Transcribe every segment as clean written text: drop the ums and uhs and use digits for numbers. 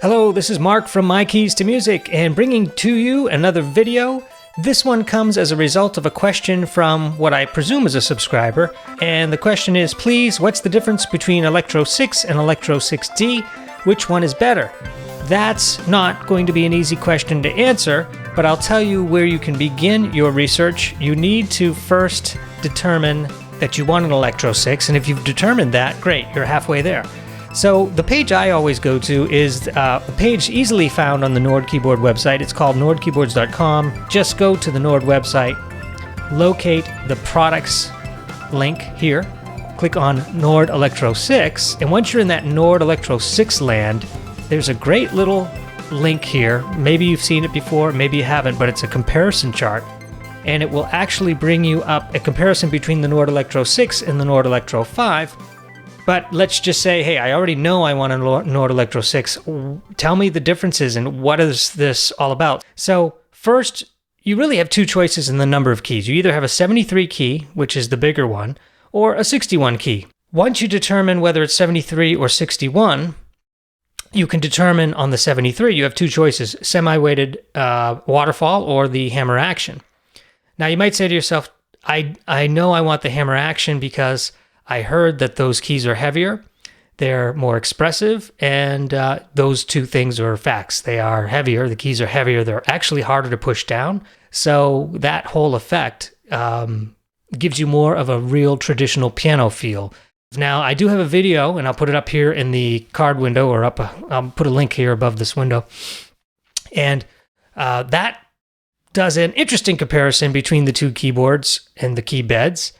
Hello, this is Mark from My Keys to Music and bringing to you another video. This one comes as a result of a question from what I presume is a subscriber, and the question is, please, what's the difference between Electro 6 and Electro 6D? Which one is better? That's not going to be an easy question to answer, but I'll tell you where you can begin your research. You need to first determine that you want an Electro 6, and if you've determined that, great, you're halfway there. So the page I always go to is a page easily found on the Nord Keyboard website. It's called nordkeyboards.com. Just go to the Nord website, locate the products link here, click on Nord Electro 6, and once you're in that Nord Electro 6 land, there's a great little link here. Maybe you've seen it before, maybe you haven't, but it's a comparison chart, and it will actually bring you up a comparison between the Nord Electro 6 and the Nord Electro 5. But let's just say, hey, I already know I want a Nord Electro 6. Tell me the differences and what is this all about? So first, you really have two choices in the number of keys. You either have a 73 key, which is the bigger one, or a 61 key. Once you determine whether it's 73 or 61, you can determine on the 73, you have two choices, semi-weighted waterfall or the hammer action. Now you might say to yourself, I know I want the hammer action because I heard that those keys are heavier, they're more expressive, and those two things are facts. They are heavier, the keys are heavier, they're actually harder to push down. So that whole effect gives you more of a real traditional piano feel. Now, I do have a video, and I'll put it up here in the card window, or I'll put a link here above this window. And that does an interesting comparison between the two keyboards and the keybeds.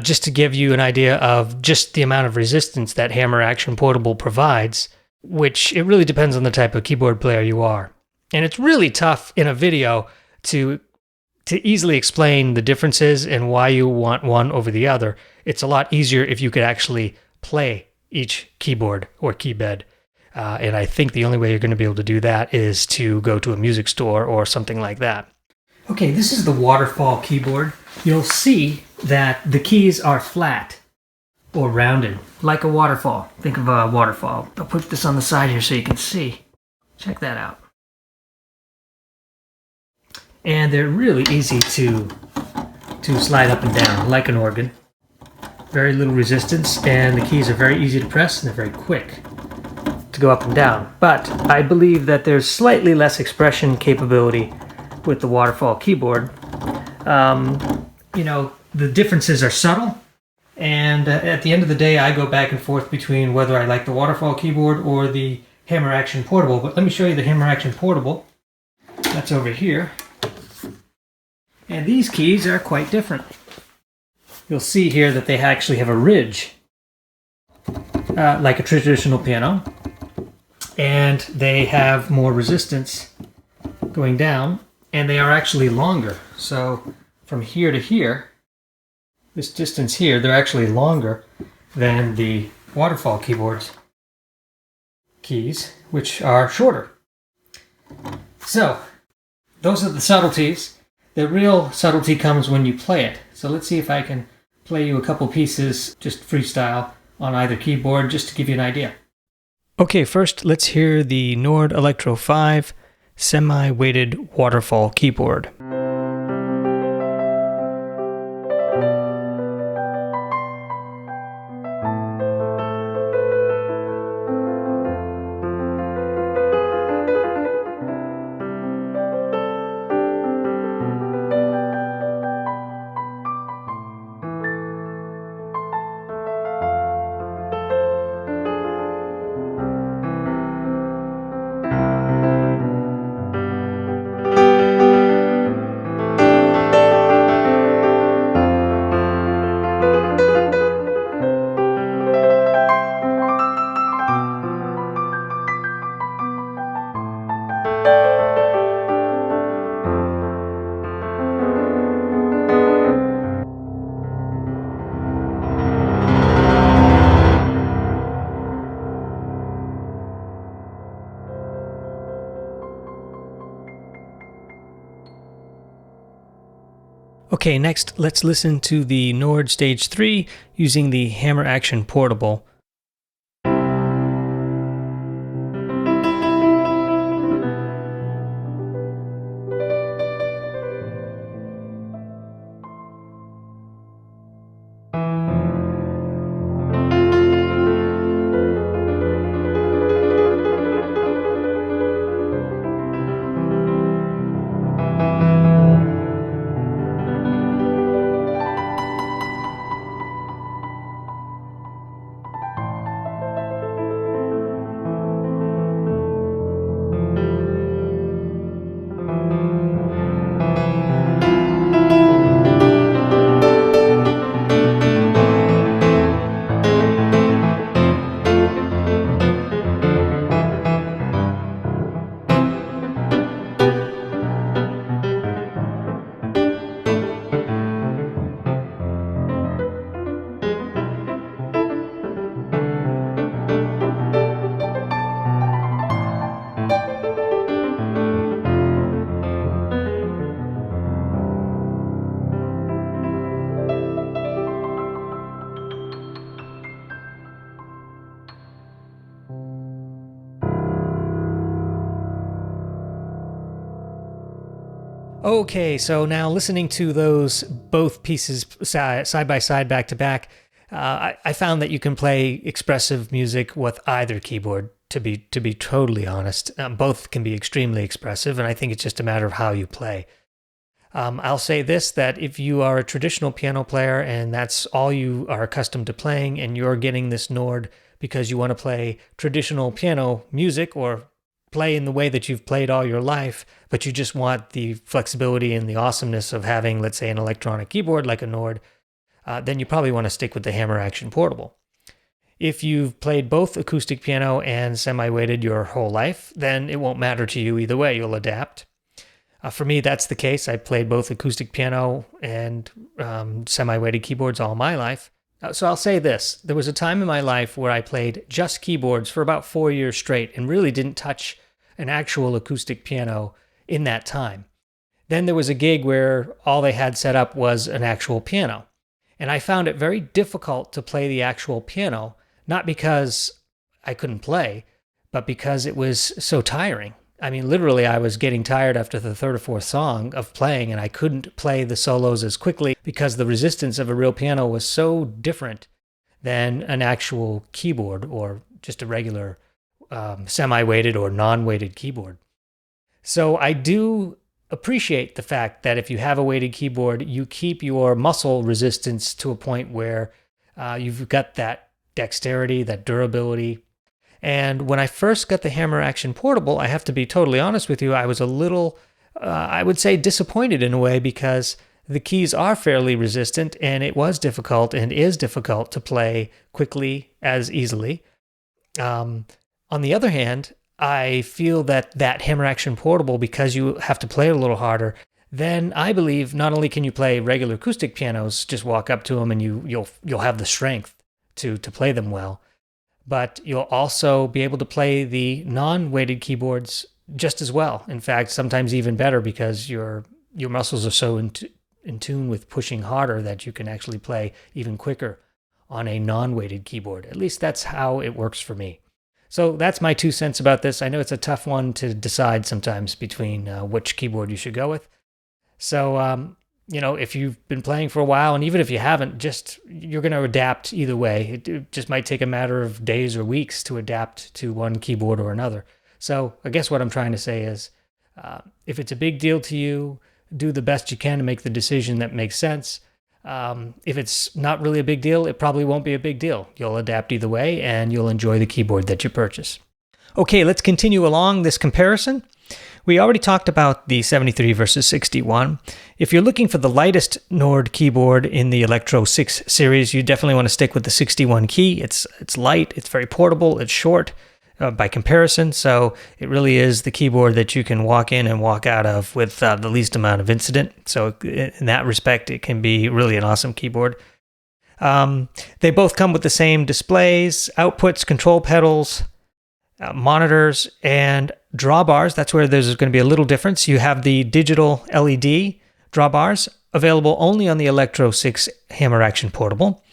Just to give you an idea of just the amount of resistance that Hammer Action Portable provides, which it really depends on the type of keyboard player you are. And it's really tough in a video to easily explain the differences and why you want one over the other. It's a lot easier if you could actually play each keyboard or keybed. And I think the only way you're going to be able to do that is to go to a music store or something like that. Okay, this is the Waterfall keyboard. You'll see that the keys are flat or rounded, like a waterfall. Think of a waterfall. I'll put this on the side here so you can see. Check that out. And they're really easy to slide up and down, like an organ. Very little resistance, and the keys are very easy to press, and they're very quick to go up and down. But I believe that there's slightly less expression capability with the Waterfall keyboard. The differences are subtle, and at the end of the day, I go back and forth between whether I like the Waterfall keyboard or the Hammer Action Portable. But let me show you the Hammer Action Portable. That's over here. And these keys are quite different. You'll see here that they actually have a ridge, like a traditional piano, and they have more resistance going down, and they are actually longer. So from here to here, this distance here, they're actually longer than the Waterfall keyboard's keys, which are shorter. So those are the subtleties. The real subtlety comes when you play it. So let's see if I can play you a couple pieces, just freestyle, on either keyboard, just to give you an idea. Okay, first let's hear the Nord Electro 5 semi-weighted Waterfall keyboard. Okay, next let's listen to the Nord Stage 3 using the Hammer Action Portable. Okay, so now listening to those both pieces side by side, back to back, I found that you can play expressive music with either keyboard. To be totally honest, both can be extremely expressive, and I think it's just a matter of how you play. I'll say this, that if you are a traditional piano player and that's all you are accustomed to playing, and you're getting this Nord because you want to play traditional piano music or play in the way that you've played all your life, but you just want the flexibility and the awesomeness of having, let's say, an electronic keyboard like a Nord, then you probably want to stick with the Hammer Action Portable. If you've played both acoustic piano and semi-weighted your whole life, then it won't matter to you either way, you'll adapt. For me, that's the case. I played both acoustic piano and semi-weighted keyboards all my life. So I'll say this, there was a time in my life where I played just keyboards for about 4 years straight and really didn't touch an actual acoustic piano in that time. Then there was a gig where all they had set up was an actual piano. And I found it very difficult to play the actual piano, not because I couldn't play, but because it was so tiring. I mean, literally, I was getting tired after the third or fourth song of playing, and I couldn't play the solos as quickly because the resistance of a real piano was so different than an actual keyboard or just a regular semi-weighted or non-weighted keyboard. So I do appreciate the fact that if you have a weighted keyboard, you keep your muscle resistance to a point where you've got that dexterity, that durability. And when I first got the Hammer Action Portable, I have to be totally honest with you, I was a little, I would say, disappointed in a way, because the keys are fairly resistant and it was difficult and is difficult to play quickly as easily. On the other hand, I feel that Hammer Action Portable, because you have to play it a little harder, then I believe not only can you play regular acoustic pianos, just walk up to them and you'll have the strength to play them well, but you'll also be able to play the non-weighted keyboards just as well. In fact, sometimes even better, because your muscles are so in tune with pushing harder that you can actually play even quicker on a non-weighted keyboard. At least that's how it works for me. So that's my 2 cents about this. I know it's a tough one to decide sometimes between which keyboard you should go with. So, if you've been playing for a while, and even if you haven't, you're going to adapt either way. It just might take a matter of days or weeks to adapt to one keyboard or another. So I guess what I'm trying to say is, if it's a big deal to you, do the best you can to make the decision that makes sense. If it's not really a big deal, it probably won't be a big deal. You'll adapt either way, and you'll enjoy the keyboard that you purchase. Okay, let's continue along this comparison. We already talked about the 73 versus 61. If you're looking for the lightest Nord keyboard in the Electro 6 series, you definitely want to stick with the 61 key. It's light, it's very portable, it's short by comparison, so it really is the keyboard that you can walk in and walk out of with the least amount of incident. So in that respect, it can be really an awesome keyboard. They both come with the same displays, outputs, control pedals, monitors, and drawbars. That's where there's going to be a little difference. You have the digital LED drawbars available only on the Electro 6 Hammer Action Portable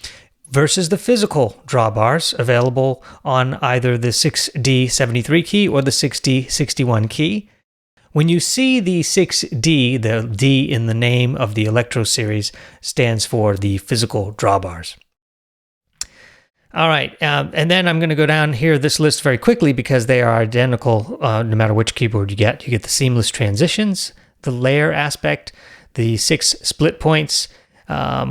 versus the physical drawbars available on either the 6D73 key or the 6D61 key. When you see the 6D, the D in the name of the Electro series stands for the physical drawbars. All right, and then I'm going to go down here this list very quickly because they are identical no matter which keyboard you get. You get the seamless transitions, the layer aspect, the 6 split points.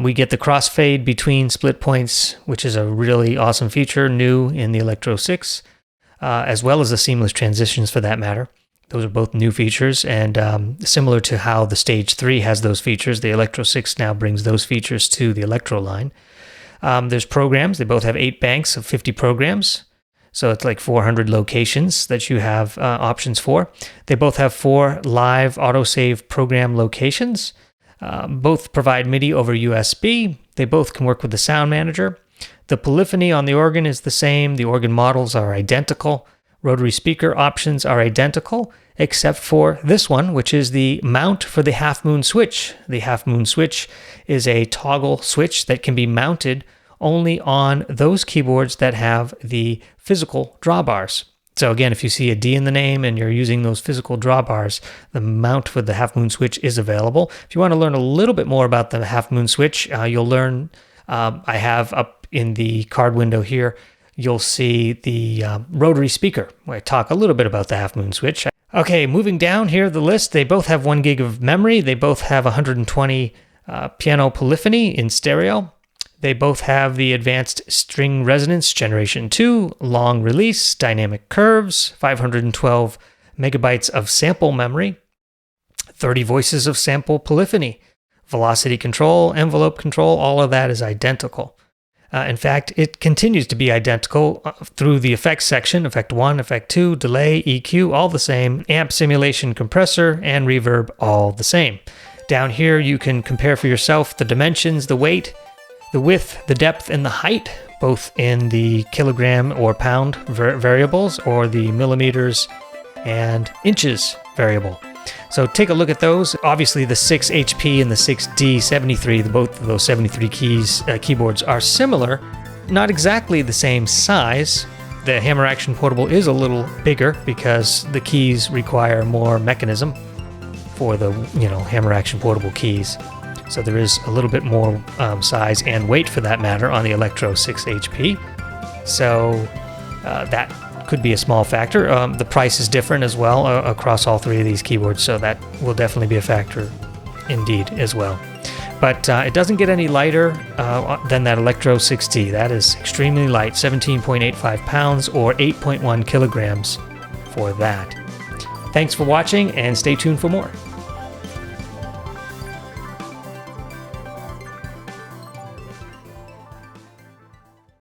We get the crossfade between split points, which is a really awesome feature, new in the Electro 6, as well as the seamless transitions for that matter. Those are both new features, and similar to how the Stage 3 has those features, the Electro 6 now brings those features to the Electro line. There's programs. They both have 8 banks of 50 programs. So it's like 400 locations that you have options for. They both have 4 live autosave program locations. Both provide MIDI over USB. They both can work with the sound manager. The polyphony on the organ is the same. The organ models are identical. Rotary speaker options are identical, except for this one, which is the mount for the half moon switch. The half moon switch is a toggle switch that can be mounted only on those keyboards that have the physical drawbars. So again, if you see a D in the name and you're using those physical drawbars, the mount for the half moon switch is available. If you want to learn a little bit more about the half moon switch, you'll learn, I have up in the card window here, you'll see the rotary speaker, where I talk a little bit about the half moon switch. Okay, moving down here the list, they both have 1 gig of memory. They both have 120 piano polyphony in stereo. They both have the advanced string resonance generation 2, long release, dynamic curves, 512 megabytes of sample memory, 30 voices of sample polyphony, velocity control, envelope control, all of that is identical. In fact, it continues to be identical through the effects section, effect 1, effect 2, delay, EQ, all the same, amp, simulation, compressor, and reverb, all the same. Down here, you can compare for yourself the dimensions, the weight, the width, the depth, and the height, both in the kilogram or pound variables or the millimeters and inches variable. So take a look at those. Obviously, the 6 HP and the 6D73, both of those 73 keyboards are similar, not exactly the same size. The Hammer Action Portable is a little bigger because the keys require more mechanism for the Hammer Action Portable keys. So there is a little bit more size and weight, for that matter, on the Electro 6 HP. So that could be a small factor. The price is different as well across all three of these keyboards, so that will definitely be a factor indeed as well. But it doesn't get any lighter than that Electro 6D. That is extremely light, 17.85 pounds or 8.1 kilograms for that. Thanks for watching, and stay tuned for more.